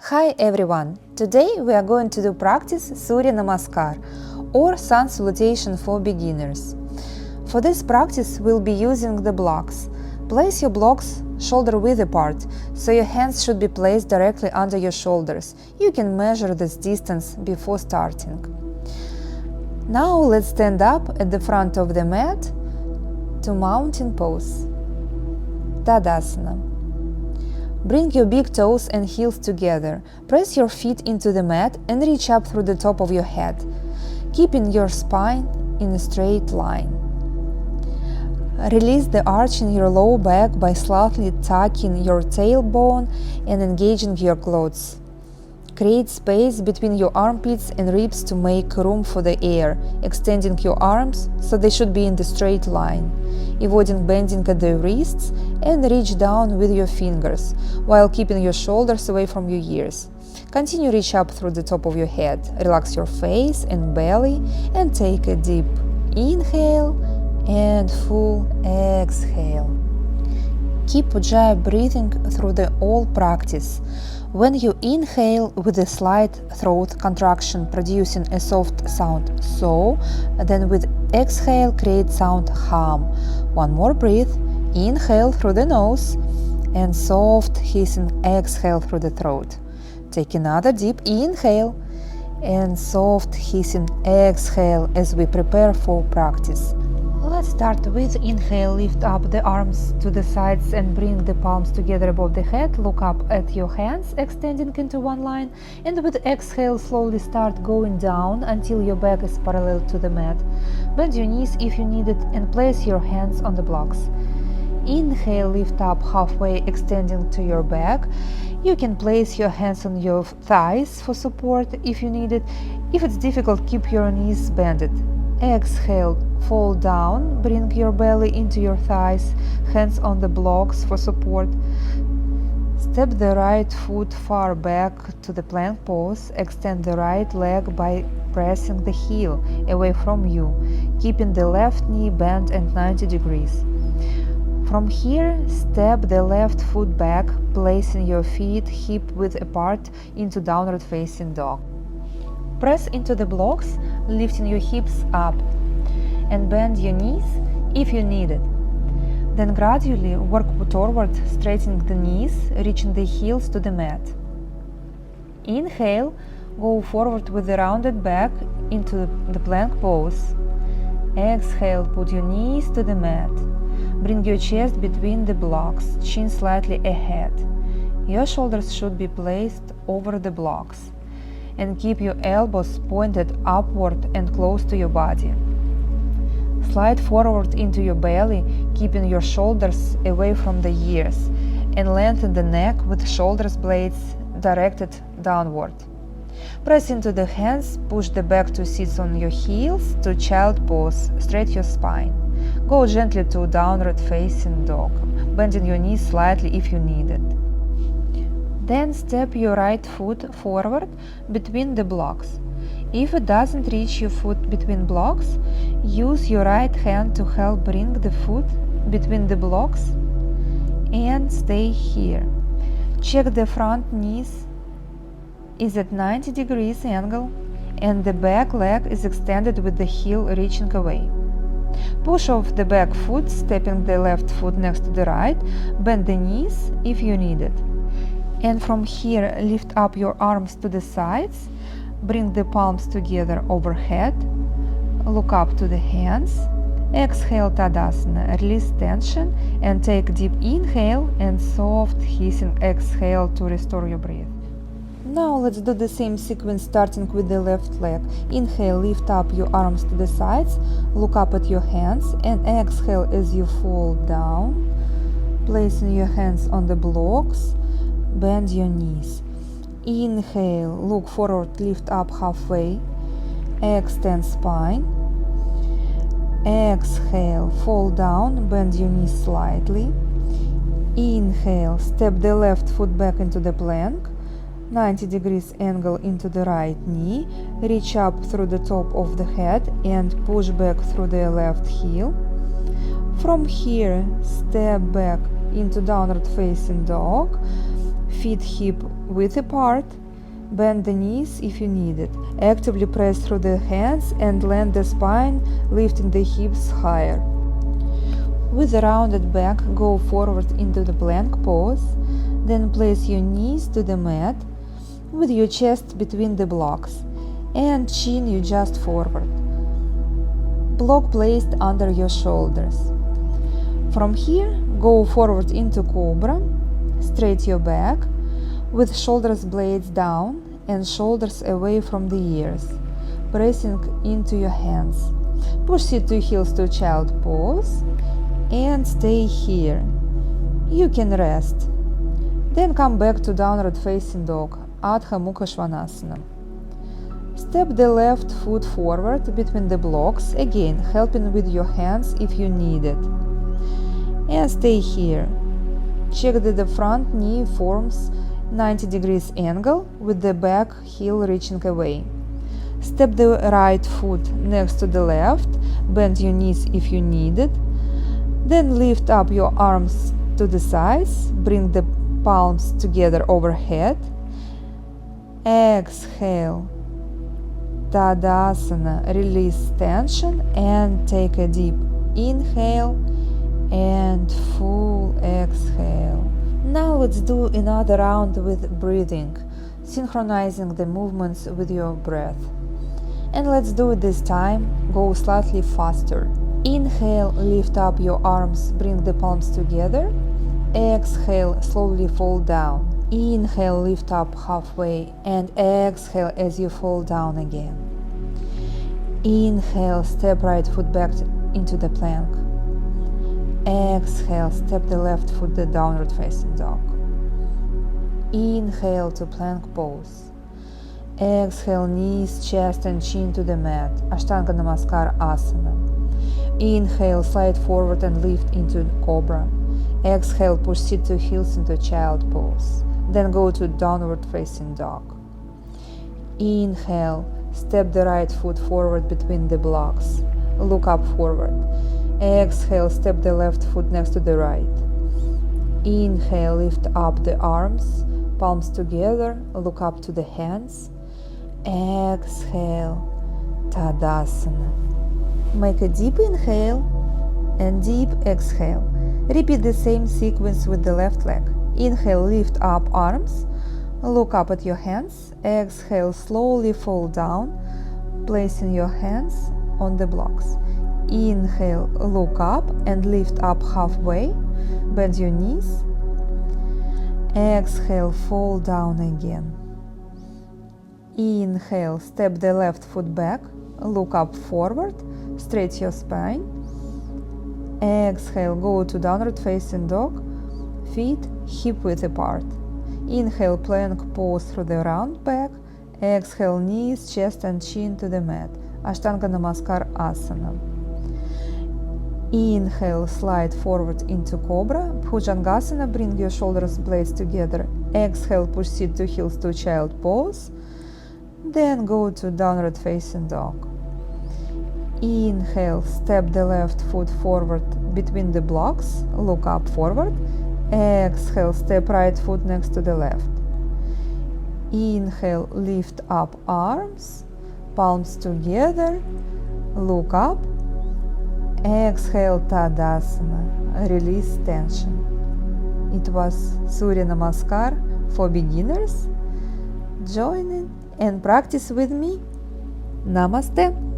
Hi everyone! Today we are going to do practice Sūrya namaskāra or sun salutation for beginners. For this practice we'll be using the blocks. Place your blocks shoulder width apart, so your hands should be placed directly under your shoulders. You can measure this distance before starting. Now let's stand up at the front of the mat to mountain pose. Tadasana. Bring your big toes and heels together. Press your feet into the mat and reach up through the top of your head, keeping your spine in a straight line. Release the arch in your low back by slightly tucking your tailbone and engaging your glutes. Create space between your armpits and ribs to make room for the air, extending your arms so they should be in the straight line, avoiding bending at the wrists, and reach down with your fingers, while keeping your shoulders away from your ears. Continue reach up through the top of your head, relax your face and belly, and take a deep inhale and full exhale. Keep ujjayi breathing through the whole practice. When you inhale with a slight throat contraction producing a soft sound so, then with exhale create sound hum. One more breath, inhale through the nose and soft hissing exhale through the throat. Take another deep inhale and soft hissing exhale as we prepare for practice. Let's start with inhale, lift up the arms to the sides and bring the palms together above the head, look up at your hands, extending into one line, and with exhale slowly start going down until your back is parallel to the mat. Bend your knees if you need it and place your hands on the blocks. Inhale, lift up halfway, extending to your back. You can place your hands on your thighs for support if you need it. If it's difficult, keep your knees bended. Exhale, fall down, bring your belly into your thighs, hands on the blocks for support. Step the right foot far back to the plank pose, extend the right leg by pressing the heel away from you, keeping the left knee bent at 90 degrees. From here, step the left foot back, placing your feet hip-width apart into downward facing dog. Press into the blocks, lifting your hips up, and bend your knees if you need it. Then gradually work toward straightening the knees, reaching the heels to the mat. Inhale, go forward with the rounded back into the plank pose. Exhale, put your knees to the mat. Bring your chest between the blocks, chin slightly ahead. Your shoulders should be placed over the blocks. And keep your elbows pointed upward and close to your body. Slide forward into your belly, keeping your shoulders away from the ears, and lengthen the neck with shoulder blades directed downward. Press into the hands, push the back to sit on your heels to child pose, straight your spine. Go gently to downward facing dog, bending your knees slightly if you need it. Then step your right foot forward between the blocks. If it doesn't reach your foot between blocks, use your right hand to help bring the foot between the blocks and stay here. Check the front knees is at 90 degrees angle and the back leg is extended with the heel reaching away. Push off the back foot, stepping the left foot next to the right, bend the knees if you need it. And from here, lift up your arms to the sides, bring the palms together overhead, look up to the hands, exhale Tadasana, release tension, and take deep inhale and soft hissing exhale to restore your breath. Now let's do the same sequence starting with the left leg. Inhale, lift up your arms to the sides, look up at your hands, and exhale as you fall down, placing your hands on the blocks. Bend your knees. Inhale, look forward, lift up halfway, extend spine. Exhale, fall down, bend your knees slightly. Inhale, step the left foot back into the plank, 90 degrees angle into the right knee, reach up through the top of the head and push back through the left heel. From here, step back into downward facing dog. feet hip width apart, bend the knees if you need it. Actively press through the hands and land the spine, lifting the hips higher. With a rounded back, go forward into the plank pose, then place your knees to the mat with your chest between the blocks and chin you just forward. Block placed under your shoulders. From here, go forward into cobra, straight your back with shoulders blades down and shoulders away from the ears, pressing into your hands. Push seat to heels to child pose and stay here. You can rest. Then come back to downward facing dog, Adha Mukha Svanasana. Step the left foot forward between the blocks, again helping with your hands if you need it. And stay here. Check that the front knee forms 90 degrees angle with the back heel reaching away. Step the right foot next to the left, bend your knees if you need it. Then lift up your arms to the sides, bring the palms together overhead. Exhale. Tadasana, release tension and take a deep inhale and full exhale. Now let's do another round with breathing, synchronizing the movements with your breath. And let's do it this time, go slightly faster. Inhale, lift up your arms, bring the palms together. Exhale, slowly fall down. Inhale, lift up halfway and exhale as you fall down again. Inhale, step right foot back into the plank. Exhale, step the left foot the downward facing dog. Inhale to plank pose. Exhale, knees, chest and chin to the mat, Ashtanga Namaskara asana. Inhale, slide forward and lift into cobra. Exhale, push seat to heels into child pose. Then go to downward facing dog. Inhale, step the right foot forward between the blocks. Look up forward. Exhale, step the left foot next to the right. Inhale, lift up the arms, palms together, look up to the hands. Exhale, Tadasana. Make a deep inhale and deep exhale. Repeat the same sequence with the left leg. Inhale, lift up arms, look up at your hands. Exhale, slowly fall down, placing your hands on the blocks. Inhale, look up and lift up halfway, bend your knees. Exhale, fall down again. Inhale, step the left foot back, look up forward, straight your spine. Exhale, go to downward facing dog, feet hip width apart. Inhale, plank pose through the round back. Exhale, knees, chest and chin to the mat, Ashtanga Namaskara asana. Inhale, slide forward into cobra, Bhujangasana, bring your shoulders blades together. Exhale, push seat to heels to child pose. Then go to downward facing dog. Inhale, step the left foot forward between the blocks, look up forward. Exhale, step right foot next to the left. Inhale, lift up arms, palms together, look up. Exhale, Tadasana, release tension. It was Sūrya Namaskar for beginners. Join in and practice with me. Namaste.